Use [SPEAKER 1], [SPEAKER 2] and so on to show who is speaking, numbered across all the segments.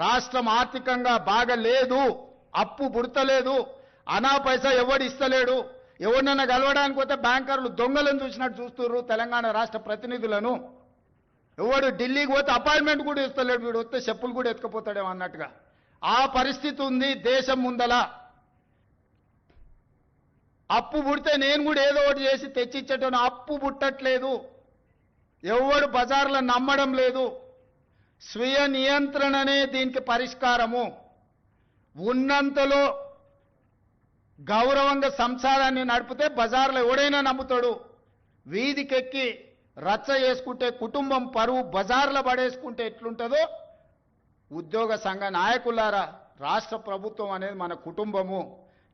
[SPEAKER 1] రాష్ట్రం ఆర్థికంగా బాగా లేదు, అప్పు పుడతలేదు, అనా పైసా ఎవడు ఇస్తలేడు. ఎవరినైనా కలవడానికి పోతే బ్యాంకర్లు దొంగలను చూసినట్టు చూస్తున్నారు తెలంగాణ రాష్ట్ర ప్రతినిధులను. ఎవడు ఢిల్లీకి పోతే అపాయింట్మెంట్ కూడా ఇస్తలేడు, వీడు వస్తే చెప్పులు కూడా ఎత్తుకుపోతాడేమో అన్నట్టుగా ఆ పరిస్థితి ఉంది దేశం ముందల. అప్పు పుడితే నేను కూడా ఏదో ఒకటి చేసి తెచ్చిచ్చేటోను, అప్పు పుట్టట్లేదు, ఎవడు బజార్లో నమ్మడం లేదు. స్వీయ నియంత్రణనే దీనికి పరిష్కారము. ఉన్నంతలో గౌరవంగా సంసారాన్ని నడిపితే బజార్లో ఎవడైనా నమ్ముతాడు. వీధికెక్కి రచ్చ చేసుకుంటే కుటుంబం పరువు బజార్లో పడేసుకుంటే ఎట్లుంటుందో, ఉద్యోగ సంఘ నాయకులారా, రాష్ట్ర ప్రభుత్వం అనేది మన కుటుంబము.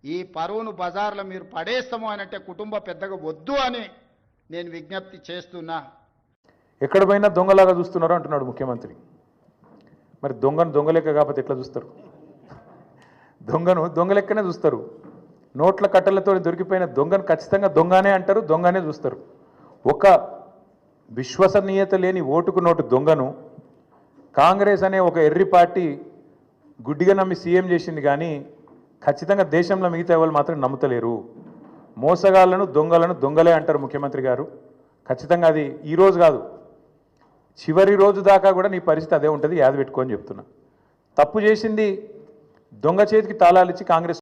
[SPEAKER 1] ఈ పరువును బజార్లో మీరు పడేస్తాము అని అంటే కుటుంబ పెద్దగా వద్దు అని నేను విజ్ఞప్తి చేస్తున్నా.
[SPEAKER 2] ఎక్కడ పోయినా దొంగలాగా చూస్తున్నారు అంటున్నాడు ముఖ్యమంత్రి. మరి దొంగను దొంగలెక్క కాకపోతే ఎట్లా చూస్తారు? దొంగను దొంగలెక్కనే చూస్తారు. నోట్ల కట్టలతో దొరికిపోయిన దొంగను ఖచ్చితంగా దొంగనే అంటారు, దొంగనే చూస్తారు. ఒక విశ్వసనీయత లేని ఓటుకు నోటు దొంగను కాంగ్రెస్ అనే ఒక ఎర్రి పార్టీ గుడ్డిగా నమ్మి సీఎం చేసింది, కానీ ఖచ్చితంగా దేశంలో మిగతా వాళ్ళు మాత్రం నమ్ముతలేరు. మోసగాళ్లను దొంగలను దొంగలే అంటారు ముఖ్యమంత్రి గారు. ఖచ్చితంగా అది ఈరోజు కాదు, చివరి రోజు దాకా కూడా నీ పరిస్థితి అదే ఉంటుంది, యాద పెట్టుకొని చెప్తున్నా. తప్పు చేసింది దొంగ చేతికి తాళాలు ఇచ్చి కాంగ్రెస్